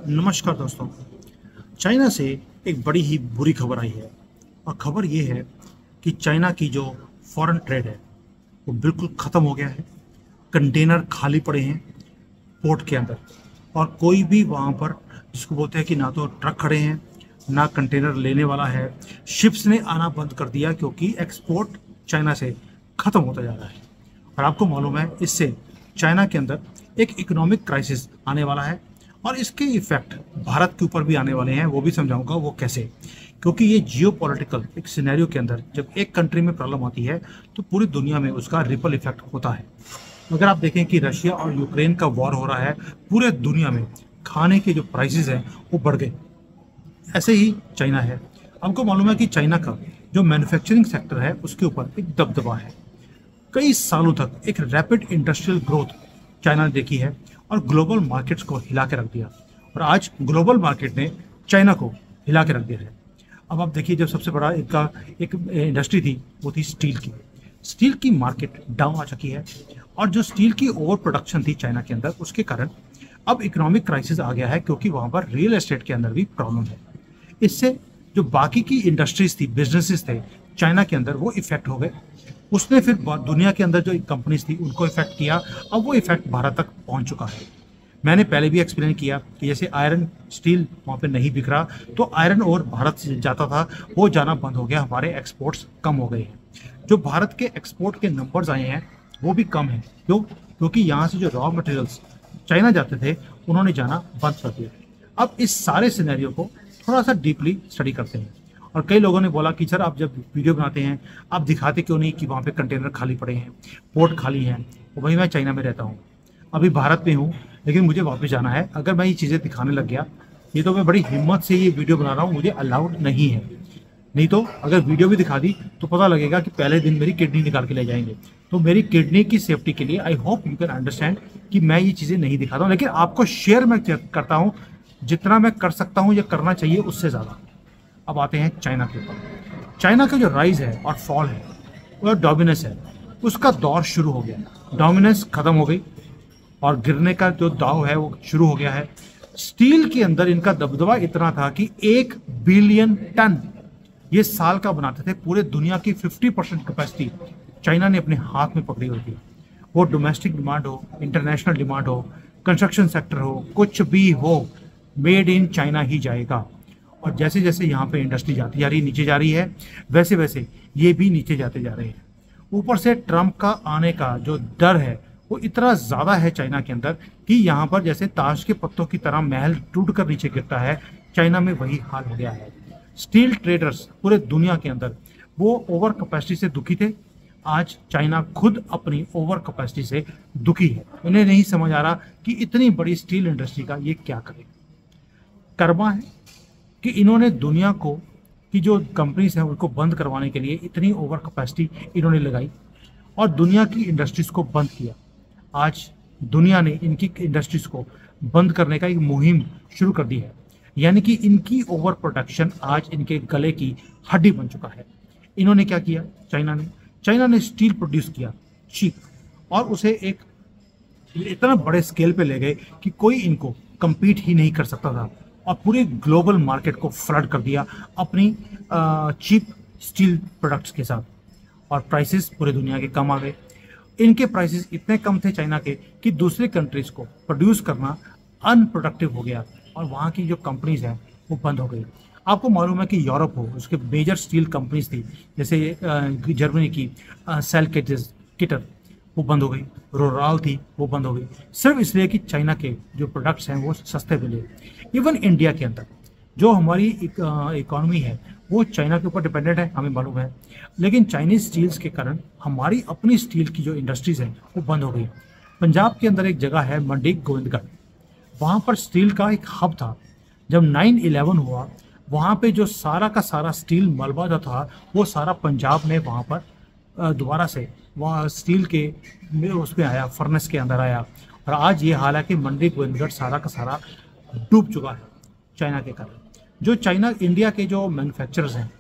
नमस्कार दोस्तों। चाइना से एक बड़ी ही बुरी खबर आई है और खबर ये है कि चाइना की जो फॉरेन ट्रेड है वो बिल्कुल ख़त्म हो गया है। कंटेनर खाली पड़े हैं पोर्ट के अंदर और कोई भी वहाँ पर जिसको बोलते हैं कि ना तो ट्रक खड़े हैं ना कंटेनर लेने वाला है। शिप्स ने आना बंद कर दिया क्योंकि एक्सपोर्ट चाइना से ख़त्म होता जा रहा है और आपको मालूम है इससे चाइना के अंदर एक इकोनॉमिक क्राइसिस आने वाला है और इसके इफेक्ट भारत के ऊपर भी आने वाले हैं। वो भी समझाऊंगा वो कैसे, क्योंकि ये जियोपॉलिटिकल एक सिनेरियो के अंदर जब एक कंट्री में प्रॉब्लम आती है तो पूरी दुनिया में उसका रिपल इफेक्ट होता है। अगर आप देखें कि रशिया और यूक्रेन का वॉर हो रहा है, पूरे दुनिया में खाने के जो प्राइसेस हैं वो बढ़ गए। ऐसे ही चाइना है। आपको मालूम है कि चाइना का जो मैन्युफैक्चरिंग सेक्टर है उसके ऊपर एक दबदबा है। कई सालों तक एक रैपिड इंडस्ट्रियल ग्रोथ चाइना ने देखी है और ग्लोबल मार्केट्स को हिला के रख दिया और आज ग्लोबल मार्केट ने चाइना को हिला के रख दिया है। अब आप देखिए, जब सबसे बड़ा इनका एक इंडस्ट्री थी वो थी स्टील की। स्टील की मार्केट डाउन आ चुकी है और जो स्टील की ओवर प्रोडक्शन थी चाइना के अंदर उसके कारण अब इकोनॉमिक क्राइसिस आ गया है, क्योंकि वहाँ पर रियल एस्टेट के अंदर भी प्रॉब्लम है। इससे जो बाकी की इंडस्ट्रीज थी, बिजनेसेस थे चाइना के अंदर, वो इफेक्ट हो गए। उसने फिर दुनिया के अंदर जो कंपनीज थी उनको इफेक्ट किया। अब वो इफेक्ट भारत तक पहुंच चुका है। मैंने पहले भी एक्सप्लेन किया कि जैसे आयरन स्टील वहाँ पे नहीं बिक रहा तो आयरन और भारत से जाता था वो जाना बंद हो गया, हमारे एक्सपोर्ट्स कम हो गए हैं। जो भारत के एक्सपोर्ट के नंबर्स आए हैं वो भी कम है। क्यों? क्योंकि यहाँ से जो रॉ मटेरियल्स चाइना जाते थे उन्होंने जाना बंद कर दिया। अब इस सारे सिनेरियो को थोड़ा सा डीपली स्टडी करते हैं और कई लोगों ने बोला कि सर आप जब वीडियो बनाते हैं आप दिखाते क्यों नहीं कि वहाँ पे कंटेनर खाली पड़े हैं, पोर्ट खाली हैं। तो वही मैं चाइना में रहता हूँ, अभी भारत में हूँ, लेकिन मुझे वापस जाना है। अगर मैं ये चीज़ें दिखाने लग गया, ये तो मैं बड़ी हिम्मत से ये वीडियो बना रहा हूँ, मुझे अलाउड नहीं है। नहीं तो अगर वीडियो भी दिखा दी तो पता लगेगा कि पहले दिन मेरी किडनी निकाल के ले जाएंगे। तो मेरी किडनी की सेफ्टी के लिए I hope you can understand कि मैं ये चीज़ें नहीं दिखाता हूँ, लेकिन आपको शेयर मैं करता हूँ जितना मैं कर सकता हूँ या करना चाहिए उससे ज़्यादा। अब आते हैं चाइना के ऊपर। चाइना का जो राइज है और फॉल है और डोमिनेंस है उसका दौर शुरू हो गया। डोमिनेंस खत्म हो गई और गिरने का जो दाव है वो शुरू हो गया है। स्टील के अंदर इनका दबदबा इतना था कि 1 बिलियन टन ये साल का बनाते थे। पूरे दुनिया की 50% कैपेसिटी चाइना ने अपने हाथ में पकड़ी हुई थी। वो डोमेस्टिक डिमांड हो, इंटरनेशनल डिमांड हो, कंस्ट्रक्शन सेक्टर हो, कुछ भी हो, मेड इन चाइना ही जाएगा। और जैसे जैसे यहाँ पे इंडस्ट्री जाती जा रही, नीचे जा रही है, वैसे वैसे ये भी नीचे जाते जा रहे हैं। ऊपर से ट्रंप का आने का जो डर है वो इतना ज़्यादा है चाइना के अंदर कि यहाँ पर जैसे ताश के पत्तों की तरह महल टूट कर नीचे गिरता है, चाइना में वही हाल हो गया है। स्टील ट्रेडर्स पूरे दुनिया के अंदर वो ओवर कैपेसिटी से दुखी थे। आज चाइना खुद अपनी ओवर कैपेसिटी से दुखी है। उन्हें नहीं समझ आ रहा कि इतनी बड़ी स्टील इंडस्ट्री का ये क्या करे। कर्मा है कि इन्होंने दुनिया को की जो कंपनीज हैं उनको बंद करवाने के लिए इतनी ओवर कैपेसिटी इन्होंने लगाई और दुनिया की इंडस्ट्रीज को बंद किया। आज दुनिया ने इनकी इंडस्ट्रीज को बंद करने का एक मुहिम शुरू कर दी है, यानी कि इनकी ओवर प्रोडक्शन आज इनके गले की हड्डी बन चुका है। इन्होंने क्या किया? चाइना ने स्टील प्रोड्यूस किया चीप और उसे एक इतना बड़े स्केल पे ले गए कि कोई इनको compete ही नहीं कर सकता था और पूरे ग्लोबल मार्केट को फ्लड कर दिया अपनी चीप स्टील प्रोडक्ट्स के साथ। और प्राइसेस पूरे दुनिया के कम आ गए। इनके प्राइसेस इतने कम थे चाइना के कि दूसरे कंट्रीज को प्रोड्यूस करना अनप्रोडक्टिव हो गया और वहाँ की जो कंपनीज हैं वो बंद हो गई। आपको मालूम है कि यूरोप हो, उसके मेजर स्टील कंपनीज थी जैसे जर्मनी की किटर वो बंद हो गई, रोराल थी वो बंद हो गई, सिर्फ इसलिए कि चाइना के जो प्रोडक्ट्स हैं वो सस्ते मिले। इवन इंडिया के अंदर जो हमारी इकोनॉमी है वो चाइना के ऊपर डिपेंडेंट है, हमें मालूम है, लेकिन चाइनीज स्टील्स के कारण हमारी अपनी स्टील की जो इंडस्ट्रीज हैं वो बंद हो गई। पंजाब के अंदर एक जगह है मंडी गोविंदगढ़, वहाँ पर स्टील का एक हब था। जब 9/11 हुआ वहाँ पे जो सारा का सारा स्टील मलबा जो था वो सारा पंजाब में वहाँ पर दोबारा से वहाँ स्टील के उसमें आया, फर्नेस के अंदर आया और आज ये हाल है कि मंडी गोविंदगढ़ सारा का सारा डूब चुका है चाइना के कारण। जो चाइना इंडिया के जो मैन्युफैक्चरर्स हैं,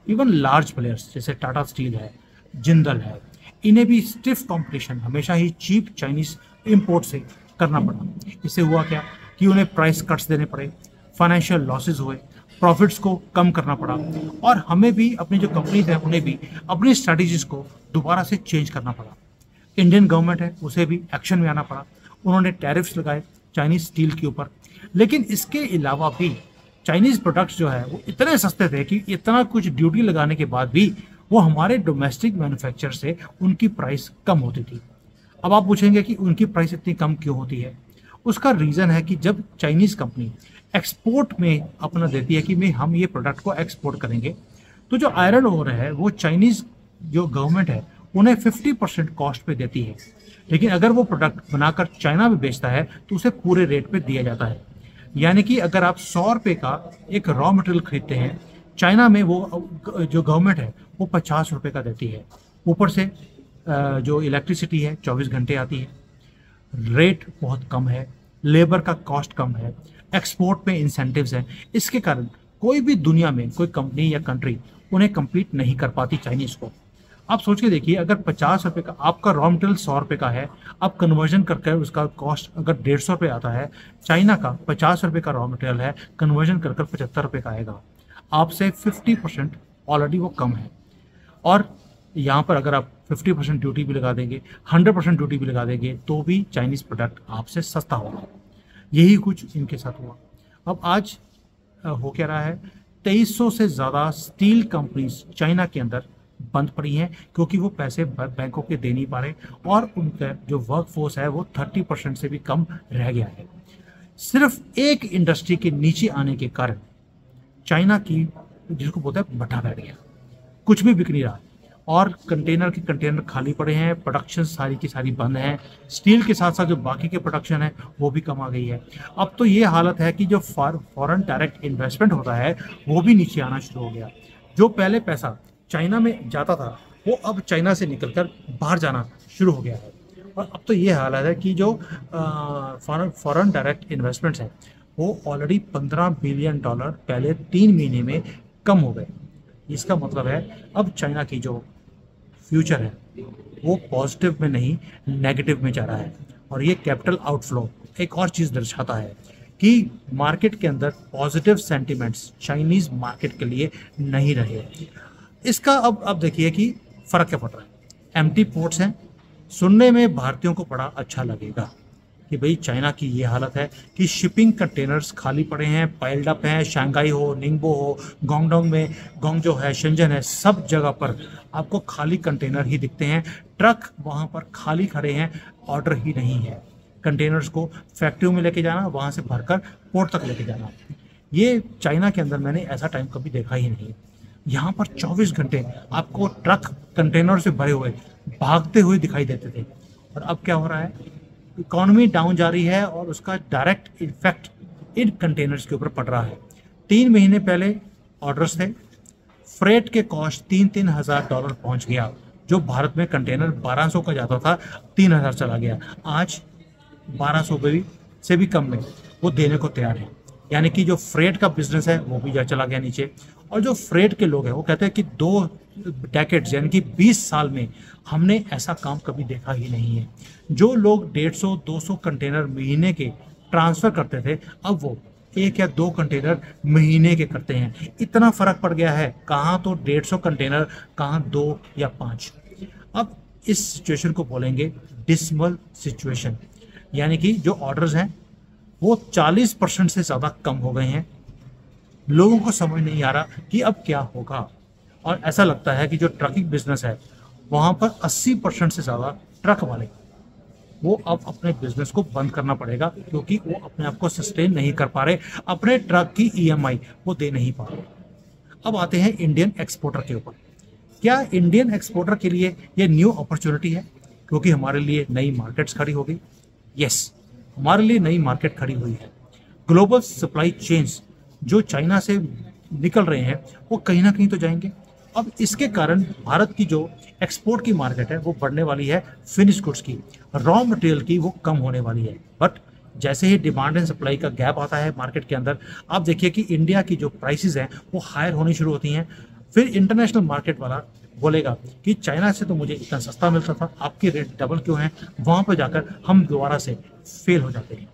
इवन लार्ज प्लेयर्स जैसे टाटा स्टील है, जिंदल है, इन्हें भी स्टिफ कंपटीशन हमेशा ही चीप चाइनीज इंपोर्ट से करना पड़ा। इससे हुआ क्या कि उन्हें प्राइस कट्स देने पड़े, फाइनेंशियल लॉसेस हुए, प्रॉफिट्स को कम करना पड़ा, और हमें भी अपनी जो कंपनीज हैं उन्हें भी अपनी स्ट्रैटेजीज को दोबारा से चेंज करना पड़ा। इंडियन गवर्नमेंट है उसे भी एक्शन में आना पड़ा। उन्होंने टैरिफ्स लगाए चाइनीज स्टील के ऊपर। लेकिन इसके अलावा भी चाइनीज प्रोडक्ट्स जो है वो इतने सस्ते थे कि इतना कुछ ड्यूटी लगाने के बाद भी वो हमारे डोमेस्टिक मैन्युफैक्चर से उनकी प्राइस कम होती थी। अब आप पूछेंगे कि उनकी प्राइस इतनी कम क्यों होती है। उसका रीज़न है कि जब चाइनीज़ कंपनी एक्सपोर्ट में अपना देती है कि मैं हम ये प्रोडक्ट को एक्सपोर्ट करेंगे, तो जो आयरन ओर है वो चाइनीज़ जो गवर्नमेंट है उन्हें 50% कॉस्ट पे देती है। लेकिन अगर वो प्रोडक्ट बनाकर चाइना में बेचता है तो उसे पूरे रेट पे दिया जाता है। यानी कि अगर आप 100 रुपये का एक रॉ मटेरियल खरीदते हैं, चाइना में वो जो गवर्नमेंट है वो 50 रुपये का देती है। ऊपर से जो इलेक्ट्रिसिटी है 24 घंटे आती है, रेट बहुत कम है, लेबर का कॉस्ट कम है, एक्सपोर्ट में इंसेंटिव्स हैं। इसके कारण कोई भी दुनिया में कोई कंपनी या कंट्री उन्हें कम्पीट नहीं कर पाती चाइनीज़ को। आप सोच के देखिए, अगर 50 रुपये का आपका रॉ मटेरियल 100 रुपये का है, आप कन्वर्जन करके उसका कॉस्ट अगर 150 रुपये आता है, चाइना का 50 रुपये का रॉ मटेरियल है, कन्वर्जन कर 75 रुपये का आएगा। आपसे 50% ऑलरेडी वो कम है। और यहाँ पर अगर आप 50% ड्यूटी भी लगा देंगे, 100% ड्यूटी भी लगा देंगे, तो भी चाइनीज़ प्रोडक्ट आपसे सस्ता होगा। यही कुछ इनके साथ हुआ। अब आज हो क्या रहा है, 2300 से ज़्यादा स्टील कंपनीज चाइना के अंदर बंद पड़ी हैं क्योंकि वो पैसे बैंकों के दे नहीं पा रहे, और उनका जो वर्क फोर्स है वो 30% से भी कम रह गया है। सिर्फ एक इंडस्ट्री के नीचे आने के कारण चाइना की, जिसको बोलते हैं, भट्ठा बैठ गया, कुछ भी बिक नहीं रहा, और कंटेनर के कंटेनर खाली पड़े हैं, प्रोडक्शन सारी की सारी बंद है। स्टील के साथ साथ जो बाकी के प्रोडक्शन है वो भी कम आ गई है। अब तो ये हालत है कि जो फॉरेन डायरेक्ट इन्वेस्टमेंट होता है वो भी नीचे आना शुरू हो गया। जो पहले पैसा चाइना में जाता था वो अब चाइना से निकलकर बाहर जाना शुरू हो गया है। और अब तो ये हालत है कि जो फॉरेन डायरेक्ट इन्वेस्टमेंट्स हैं वो ऑलरेडी $15 बिलियन पहले 3 महीने में कम हो गए। इसका मतलब है अब चाइना की जो फ्यूचर है वो पॉजिटिव में नहीं नेगेटिव में जा रहा है। और ये कैपिटल आउटफ्लो एक और चीज़ दर्शाता है कि मार्केट के अंदर पॉजिटिव सेंटिमेंट्स चाइनीज़ मार्केट के लिए नहीं रहे। इसका अब देखिए कि फ़र्क क्या पड़ रहा है। एम्प्टी पोर्ट्स हैं, सुनने में भारतीयों को बड़ा अच्छा लगेगा कि भाई चाइना की ये हालत है कि शिपिंग कंटेनर्स खाली पड़े हैं, पाइल्ड अप हैं। शंघाई हो, निंगबो हो, गोंगडोंग में, गोंगजो है, शेंजन है, सब जगह पर आपको खाली कंटेनर ही दिखते हैं। ट्रक वहाँ पर खाली खड़े हैं, ऑर्डर ही नहीं है। कंटेनर्स को फैक्ट्रियों में लेके जाना, वहाँ से भरकर पोर्ट तक लेके जाना, ये चाइना के अंदर मैंने ऐसा टाइम कभी देखा ही नहीं। यहाँ पर 24 घंटे आपको ट्रक कंटेनर से भरे हुए भागते हुए दिखाई देते थे। और अब क्या हो रहा है, इकॉनमी डाउन जा रही है और उसका डायरेक्ट इफेक्ट इन कंटेनर्स के ऊपर पड़ रहा है। 3 महीने पहले ऑर्डर्स थे, फ्रेट के कॉस्ट $3-3 हज़ार पहुंच गया। जो भारत में कंटेनर 1200 का जाता था 3000 चला गया। आज 1200 से भी कम में वो देने को तैयार है। यानी कि जो फ्रेट का बिजनेस है वो भी चला गया नीचे। और जो फ्रेट के लोग हैं वो कहते हैं कि 2 डेकेड्स यानी कि 20 साल में हमने ऐसा काम कभी देखा ही नहीं है। जो लोग 150-200 कंटेनर महीने के ट्रांसफ़र करते थे, अब वो 1 या 2 कंटेनर महीने के करते हैं। इतना फ़र्क पड़ गया है, कहाँ तो 150 कंटेनर, कहाँ 2 या 5। अब इस सिचुएशन को बोलेंगे डिसमल सिचुएशन, यानी कि जो ऑर्डर्स हैं वो 40% से ज़्यादा कम हो गए हैं। लोगों को समझ नहीं आ रहा कि अब क्या होगा। और ऐसा लगता है कि जो ट्रकिंग बिजनेस है वहाँ पर 80% से ज़्यादा ट्रक वाले वो अब अपने बिजनेस को बंद करना पड़ेगा, क्योंकि वो अपने आप को सस्टेन नहीं कर पा रहे, अपने ट्रक की EMI वो दे नहीं पा रहे। अब आते हैं इंडियन एक्सपोर्टर के ऊपर। क्या इंडियन एक्सपोर्टर के लिए ये न्यू अपॉर्चुनिटी है क्योंकि हमारे लिए नई मार्केट्स खड़ी हो गई? यस, हमारे लिए नई मार्केट खड़ी हुई है। ग्लोबल सप्लाई चेन्स जो चाइना से निकल रहे हैं वो कहीं ना कहीं तो जाएंगे। अब इसके कारण भारत की जो एक्सपोर्ट की मार्केट है वो बढ़ने वाली है, फिनिश गुड्स की, रॉ मटेरियल की वो कम होने वाली है। बट जैसे ही डिमांड एंड सप्लाई का गैप आता है मार्केट के अंदर, आप देखिए कि इंडिया की जो प्राइसेस हैं वो हायर होनी शुरू होती हैं। फिर इंटरनेशनल मार्केट वाला बोलेगा कि चाइना से तो मुझे इतना सस्ता मिलता था, आपके रेट डबल क्यों हैं? वहाँ पर जाकर हम दोबारा से फेल हो जाते हैं।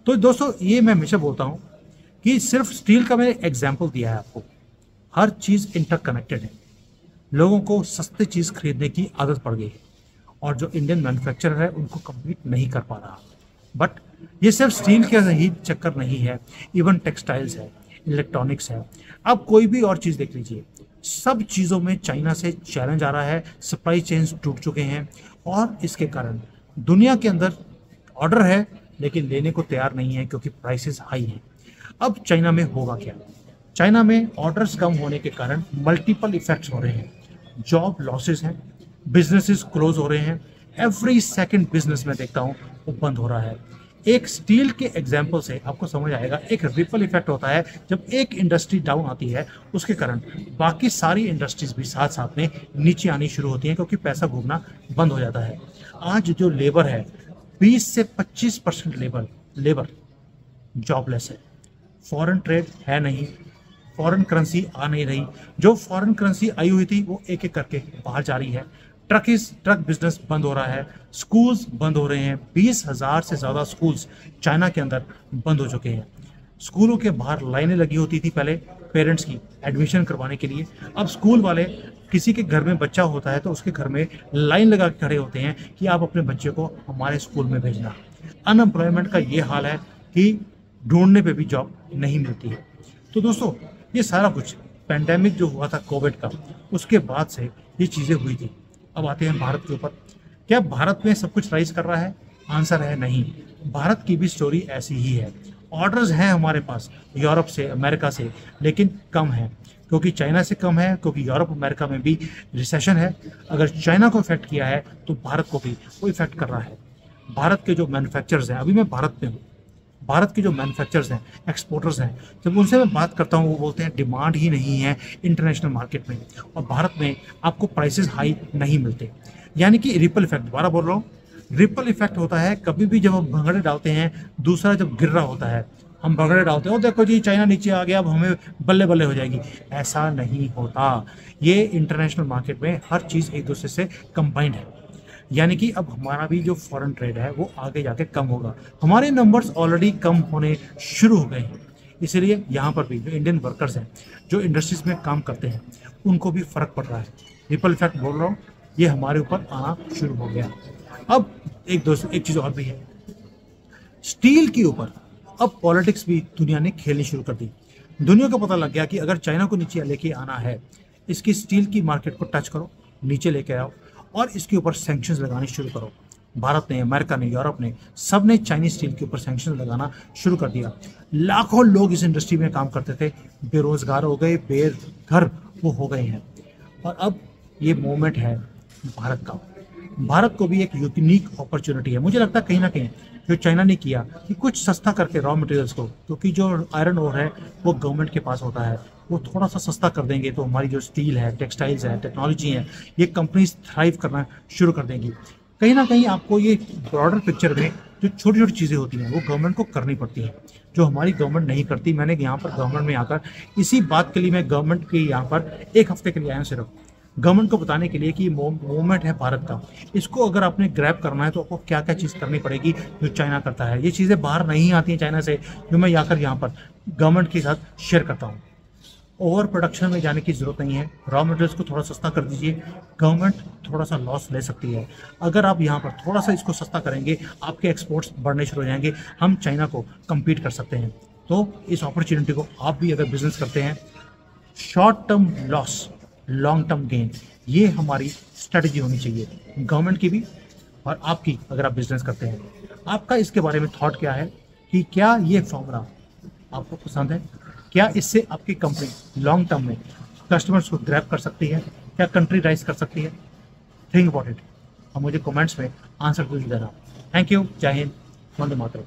तो दोस्तों ये मैं हमेशा बोलता हूँ कि सिर्फ स्टील का मैंने एग्जाम्पल दिया है आपको, हर चीज़ इंटरकनेक्टेड है। लोगों को सस्ती चीज़ खरीदने की आदत पड़ गई है और जो इंडियन मैन्युफैक्चरर है उनको कम्पीट नहीं कर पा रहा। बट ये सिर्फ स्टील का ही चक्कर नहीं है, इवन टेक्सटाइल्स है, इलेक्ट्रॉनिक्स है, अब कोई भी और चीज़ देख लीजिए, सब चीज़ों में चाइना से चैलेंज आ रहा है, सप्लाई चेन्स टूट चुके हैं और इसके कारण दुनिया के अंदर ऑर्डर है लेकिन लेने को तैयार नहीं है क्योंकि प्राइसेस हाई हैं। अब चाइना में होगा क्या? चाइना में ऑर्डर्स कम होने के कारण मल्टीपल इफेक्ट्स हो रहे हैं, जॉब लॉसेस हैं, बिजनेसेस क्लोज हो रहे हैं, एवरी सेकंड बिजनेस में देखता हूँ वो बंद हो रहा है। एक स्टील के एग्जाम्पल से आपको समझ आएगा, एक रिपल इफेक्ट होता है जब एक इंडस्ट्री डाउन आती है उसके कारण बाकी सारी इंडस्ट्रीज भी साथ साथ में नीचे आनी शुरू होती हैं क्योंकि पैसा घूमना बंद हो जाता है। आज जो लेबर है 20 से 25% लेबर जॉबलेस है, फॉरेन ट्रेड है नहीं, फॉरेन करेंसी आ नहीं रही, जो फॉरेन करेंसी आई हुई थी वो एक एक करके बाहर जा रही है, ट्रक बिजनेस बंद हो रहा है, स्कूल्स बंद हो रहे हैं, 20,000 से ज़्यादा स्कूल्स चाइना के अंदर बंद हो चुके हैं। स्कूलों के बाहर लाइनें लगी होती थी पहले पेरेंट्स की एडमिशन करवाने के लिए, अब स्कूल वाले किसी के घर में बच्चा होता है तो उसके घर में लाइन लगा के खड़े होते हैं कि आप अपने बच्चे को हमारे स्कूल में भेजना। अनएम्प्लॉयमेंट का ये हाल है कि ढूंढने पे भी जॉब नहीं मिलती है। तो दोस्तों ये सारा कुछ पेंडेमिक जो हुआ था कोविड का, उसके बाद से ये चीज़ें हुई थी। अब आते हैं भारत के ऊपर, क्या भारत में सब कुछ राइज कर रहा है? आंसर है नहीं, भारत की भी स्टोरी ऐसी ही है। ऑर्डर्स हैं हमारे पास यूरोप से, अमेरिका से, लेकिन कम है क्योंकि चाइना से कम है, क्योंकि यूरोप अमेरिका में भी रिसेशन है। अगर चाइना को इफेक्ट किया है तो भारत को भी वो इफेक्ट कर रहा है। भारत के जो मैन्युफैक्चरर्स हैं, अभी मैं भारत में हूँ, भारत के जो मैन्युफैक्चरर्स हैं, एक्सपोर्टर्स हैं, जब उनसे मैं बात करता हूँ वो बोलते हैं डिमांड ही नहीं है इंटरनेशनल मार्केट में और भारत में आपको प्राइसेस हाई नहीं मिलते। यानी कि रिपल इफेक्ट, दोबारा बोल रहा हूँ, रिपल इफेक्ट होता है कभी भी जब हम भंगड़े डालते हैं, दूसरा जब गिर रहा होता है, हम भंगड़े डालते हैं, देखो जी चाइना नीचे आ गया अब हमें बल्ले बल्ले हो जाएगी, ऐसा नहीं होता। ये इंटरनेशनल मार्केट में हर चीज़ एक दूसरे से कंबाइंड है। यानी कि अब हमारा भी जो फॉरेन ट्रेड है वो आगे जाके कम होगा, हमारे नंबर्स ऑलरेडी कम होने शुरू हो गए हैं। इसलिए यहाँ पर भी जो इंडियन वर्कर्स हैं, जो इंडस्ट्रीज में काम करते हैं, उनको भी फर्क पड़ रहा है। रिपल इफेक्ट बोल रहा हूँ, ये हमारे ऊपर आना शुरू हो गया। अब एक चीज़ और भी है, स्टील के ऊपर अब पॉलिटिक्स भी दुनिया ने खेलनी शुरू कर दी। दुनिया को पता लग गया कि अगर चाइना को नीचे लेके आना है, इसकी स्टील की मार्केट को टच करो, नीचे लेके आओ और इसके ऊपर सैंक्शंस लगाने शुरू करो। भारत ने, अमेरिका ने, यूरोप ने, सब ने चाइनीज स्टील के ऊपर सैंक्शंस लगाना शुरू कर दिया। लाखों लोग इस इंडस्ट्री में काम करते थे, बेरोजगार हो गए, बेघर वो हो गए हैं। और अब ये मोमेंट है भारत का। भारत को भी एक यूनिक अपॉर्चुनिटी है। मुझे लगता है कहीं ना कहीं जो चाइना ने किया कि कुछ सस्ता करके रॉ मटेरियल्स को, क्योंकि जो आयरन ओर है वो गवर्नमेंट के पास होता है, वो थोड़ा सा सस्ता कर देंगे तो हमारी जो स्टील है, टेक्सटाइल्स है, टेक्नोलॉजी है, ये कंपनीज थ्राइव करना शुरू कर देंगी। कहीं ना कहीं आपको ये ब्रॉडर पिक्चर में जो छोटी छोटी चीज़ें होती हैं वो गवर्नमेंट को करनी पड़ती हैं, जो हमारी गवर्नमेंट नहीं करती। मैंने यहाँ पर गवर्नमेंट में आकर इसी बात के लिए मैं गवर्नमेंट के यहाँ पर एक हफ्ते के लिए आया हूँ, सिर्फ गवर्नमेंट को बताने के लिए कि मूवमेंट है भारत का, इसको अगर आपने ग्रैब करना है तो आपको क्या क्या चीज़ करनी पड़ेगी जो चाइना करता है। ये चीज़ें बाहर नहीं आती हैं चाइना से, जो मैं आकर यहाँ पर गवर्नमेंट के साथ शेयर करता हूँ। ओवर प्रोडक्शन में जाने की ज़रूरत नहीं है, रॉ मटेरियल्स को थोड़ा सस्ता कर दीजिए, गवर्नमेंट थोड़ा सा लॉस ले सकती है। अगर आप यहाँ पर थोड़ा सा इसको सस्ता करेंगे, आपके एक्सपोर्ट्स बढ़ने शुरू हो जाएंगे, हम चाइना को कम्पीट कर सकते हैं। तो इस अपॉर्चुनिटी को आप भी अगर बिजनेस करते हैं, short term loss long term gain, ये हमारी स्ट्रेटजी होनी चाहिए गवर्नमेंट की भी और आपकी। अगर आप बिजनेस करते हैं, आपका इसके बारे में थॉट क्या है कि क्या ये फॉर्मूला आपको पसंद है? क्या इससे आपकी कंपनी लॉन्ग टर्म में कस्टमर्स को ग्रैब कर सकती है? क्या कंट्री राइज कर सकती है? थिंक अबाउट इट और मुझे कमेंट्स में आंसर जरूर देना। थैंक यू, जय हिंद, वंदे मातरम।